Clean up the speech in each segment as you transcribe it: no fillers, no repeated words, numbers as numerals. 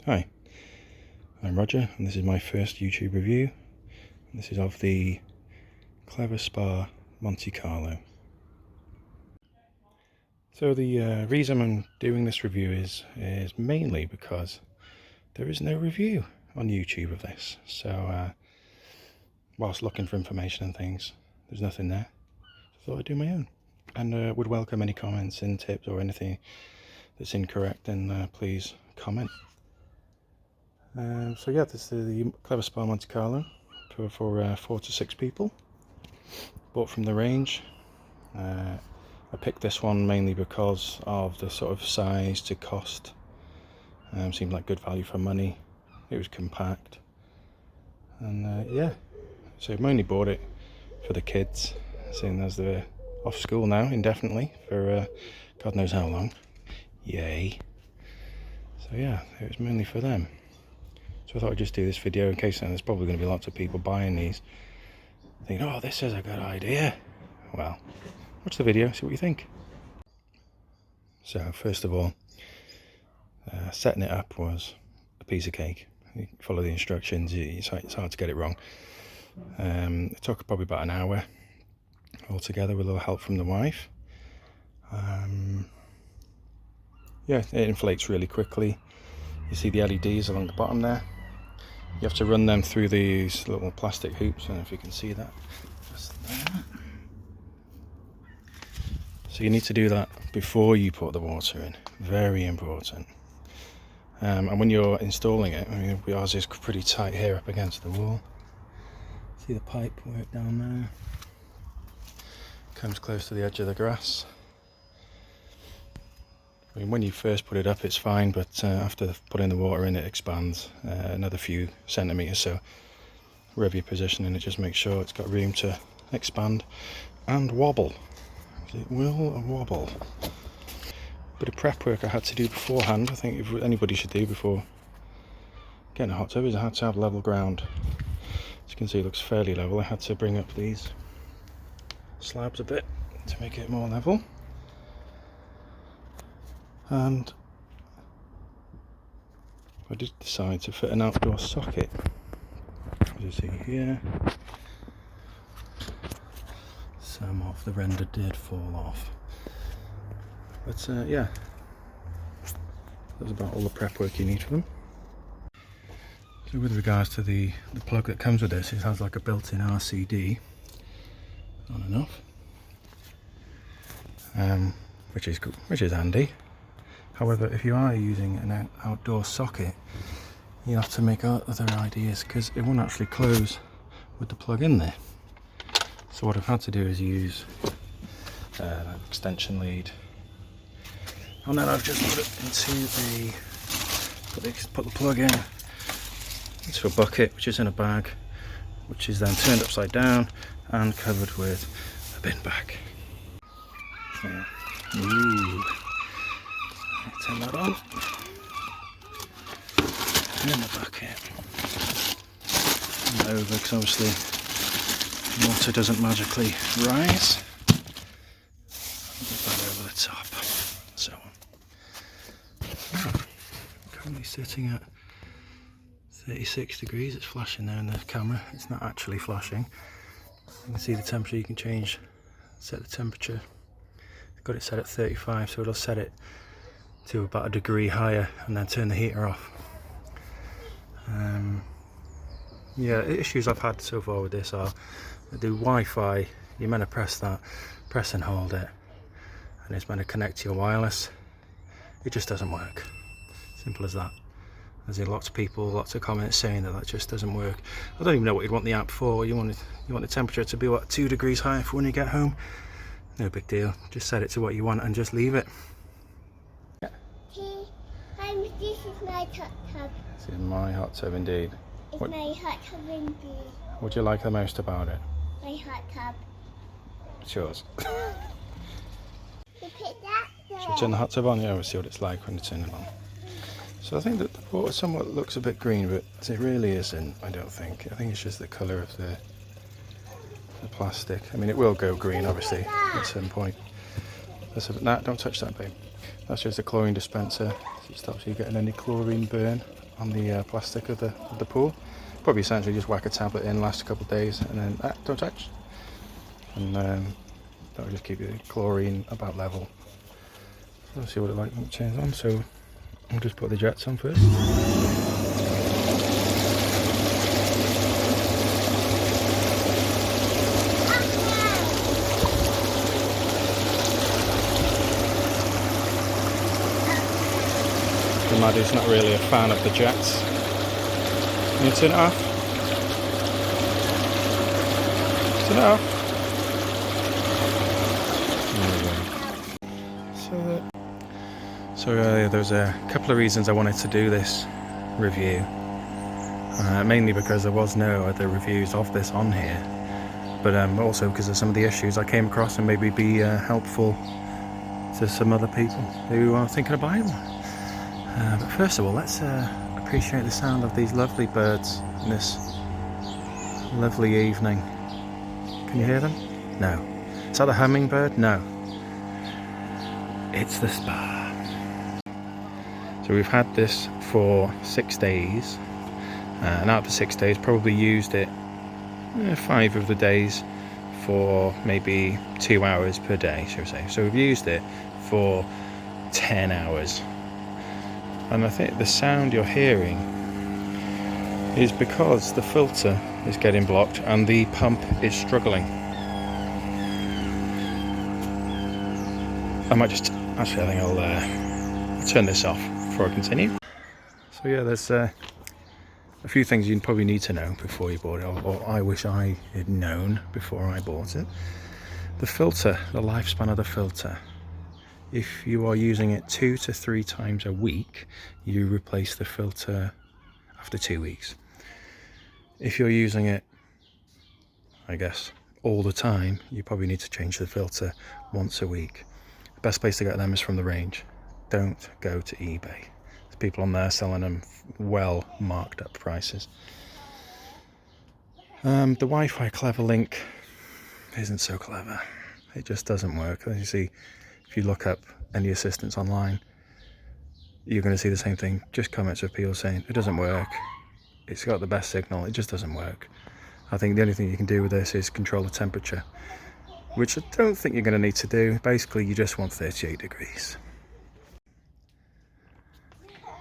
Hi, I'm Roger and this is my first YouTube review. This is of the Cleverspa Monte Carlo. So the reason I'm doing this review is mainly because there is no review on YouTube of this. So whilst looking for information and things, there's nothing there. So I thought I'd do my own and would welcome any comments and tips or anything that's incorrect, then please comment. So yeah, this is the Cleverspa Monte Carlo for 4 to 6 people. Bought from the range. I picked this one mainly because of the sort of size to cost. Seemed like good value for money. It was compact, and yeah, so I mainly bought it for the kids, seeing as they're off school now indefinitely for God knows how long. Yay! So yeah, it was mainly for them. So I thought I'd just do this video in case there's probably going to be lots of people buying these, thinking, oh, this is a good idea. Well, watch the video, see what you think. So first of all, setting it up was a piece of cake. You follow the instructions, it's hard to get it wrong. It took probably about an hour altogether with a little help from the wife. Yeah, it inflates really quickly. You see the LEDs along the bottom there. You have to run them through these little plastic hoops. I don't know if you can see that. Just there. So you need to do that before you put the water in. Very important. And when you're installing it, I mean, ours is pretty tight here up against the wall. See the pipe work down there? Comes close to the edge of the grass. I mean, when you first put it up it's fine, but after putting the water in it expands another few centimetres, so wherever you're positioning it, just make sure it's got room to expand and wobble. It will wobble. Bit of prep work I had to do beforehand. I think if anybody should do before getting a hot tub is I had to have level ground. As you can see, it looks fairly level. I had to bring up these slabs a bit to make it more level. And I did decide to fit an outdoor socket, as you see here. Some of the render did fall off, but yeah, that's about all the prep work you need for them. So with regards to the plug that comes with this, it has like a built-in RCD on and off, which is handy. However, if you are using an outdoor socket, you have to make other ideas because it won't actually close with the plug in there. So what I've had to do is use an extension lead, and then I've just put it into put the plug in into a bucket, which is in a bag, which is then turned upside down and covered with a bin bag. So, ooh. Turn that on, in the bucket, and over, because obviously water doesn't magically rise. Put that over the top, so on. Currently sitting at 36 degrees, it's flashing there in the camera, it's not actually flashing. You can see the temperature, you can set the temperature. I've got it set at 35, so it'll set it to about a degree higher and then turn the heater off. Yeah, the issues I've had so far with this are the Wi-Fi. You're meant to press and hold it, and it's meant to connect to your wireless. It just doesn't work. Simple as that. There's lots of comments saying that just doesn't work. I don't even know what you'd want the app for. You want the temperature to be what, 2 degrees higher for when you get home? No big deal. Just set it to what you want and just leave it. This is my hot tub. This is my hot tub indeed. It's my hot tub indeed. What do you like the most about it? My hot tub. It's yours. You pick that there. Should we turn the hot tub on? Yeah, we'll see what it's like when you turn it on. So I think that the water somewhat looks a bit green, but it really isn't, I don't think. I think it's just the colour of the plastic. I mean, it will go green, obviously, at some point. Nah, don't touch that, babe. That's just a chlorine dispenser, so it stops you getting any chlorine burn on the plastic of the pool. Probably essentially just whack a tablet in, last a couple of days, and then don't touch. And that'll just keep the chlorine about level. Let's see what it like when it turns on. So I'll just put the jets on first. Maddie's not really a fan of the jets. Can you turn it off? Turn it off. So there's a couple of reasons I wanted to do this review. Mainly because there was no other reviews of this on here, but also because of some of the issues I came across and maybe be helpful to some other people who are thinking of buying one. But first of all, let's appreciate the sound of these lovely birds in this lovely evening. Can you hear them? No. Is that the hummingbird? No. It's the spa. So we've had this for 6 days, and out of the 6 days, probably used it 5 of the days for maybe 2 hours per day, shall we say. So we've used it for 10 hours. And I think the sound you're hearing is because the filter is getting blocked and the pump is struggling. I might just, actually I think I'll turn this off before I continue. So yeah, there's a few things you probably need to know before you bought it, or I wish I had known before I bought it. The filter, the lifespan of the filter. If you are using it 2 to 3 times a week, you replace the filter after 2 weeks. If you're using it, I guess, all the time, you probably need to change the filter once a week. The best place to get them is from the range. Don't go to eBay. There's people on there selling them well marked up prices. The Wi-Fi clever link isn't so clever. It just doesn't work. As you see, if you look up any assistance online, you're going to see the same thing. Just comments of people saying it doesn't work, it's got the best signal, it just doesn't work. I think the only thing you can do with this is control the temperature, which I don't think you're going to need to do. Basically, you just want 38 degrees.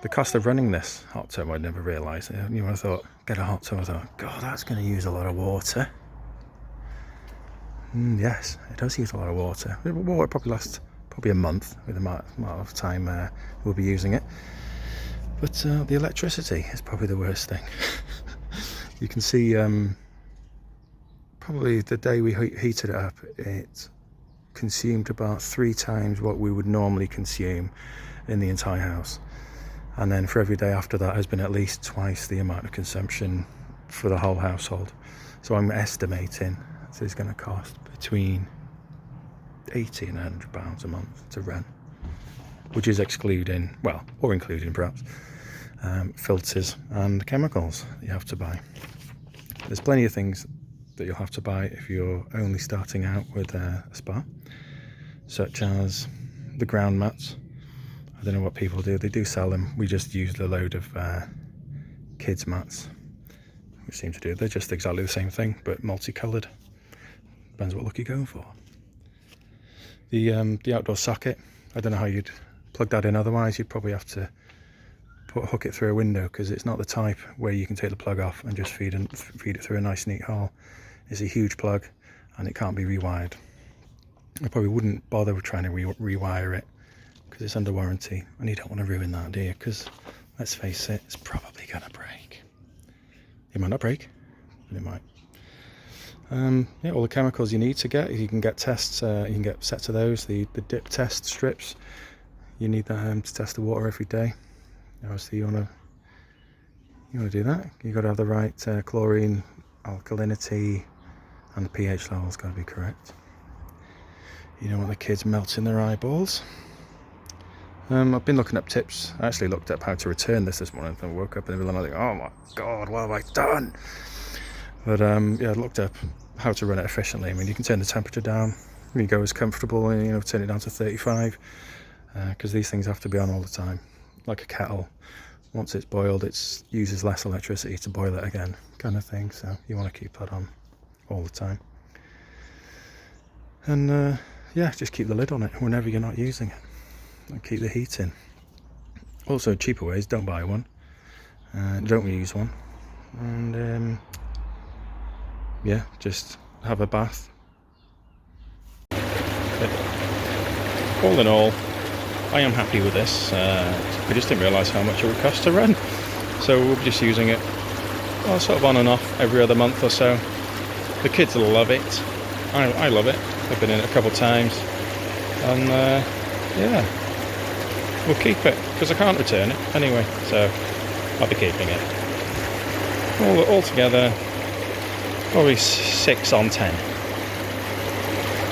The cost of running this hot tub, I never realised. You know, I thought, get a hot tub, I thought, God, that's going to use a lot of water. Yes, it does use a lot of water. Well, it probably lasts probably a month with the amount of time we'll be using it. But the electricity is probably the worst thing. You can see probably the day we heated it up, it consumed about 3 times what we would normally consume in the entire house. And then for every day after that has been at least twice the amount of consumption for the whole household. So I'm estimating this is going to cost between £80 and £100 a month to run, which is excluding, well, or including perhaps, filters and chemicals that you have to buy. There's plenty of things that you'll have to buy if you're only starting out with a spa, such as the ground mats. I don't know what people do, they do sell them. We just used a load of kids mats, which seem to do, they're just exactly the same thing but multicoloured. Depends what look you're going for. The outdoor socket, I don't know how you'd plug that in otherwise. You'd probably have to hook it through a window, because it's not the type where you can take the plug off and just feed it through a nice neat hole. It's a huge plug and it can't be rewired. I probably wouldn't bother with trying to rewire it because it's under warranty, and you don't want to ruin that, do you? Because let's face it, it's probably gonna break. It might not break, but it might. Yeah, all the chemicals you need to get, you can get tests, you can get sets of those, the dip test strips. You need that to test the water every day. Obviously you want to do that. You've got to have the right chlorine, alkalinity, and the pH level's got to be correct. You don't want the kids melting their eyeballs. I've been looking up tips. I actually looked up how to return this morning. I woke up in the middle of the night, oh my God, what have I done? But yeah, I looked up how to run it efficiently. I mean, you can turn the temperature down. You go as comfortable, and turn it down to 35. because these things have to be on all the time, like a kettle. Once it's boiled, it uses less electricity to boil it again, kind of thing, so you want to keep that on all the time. And yeah, just keep the lid on it whenever you're not using it, and keep the heat in. Also, cheaper ways, don't buy one, don't reuse one, and yeah, just have a bath. But all in all, I am happy with this. I just didn't realise how much it would cost to run, so we'll be just using it, well, sort of on and off every other month or so. The kids love it. I love it. I've been in it a couple of times, and yeah, we'll keep it because I can't return it anyway, so I'll be keeping it. All together, probably 6 on 10.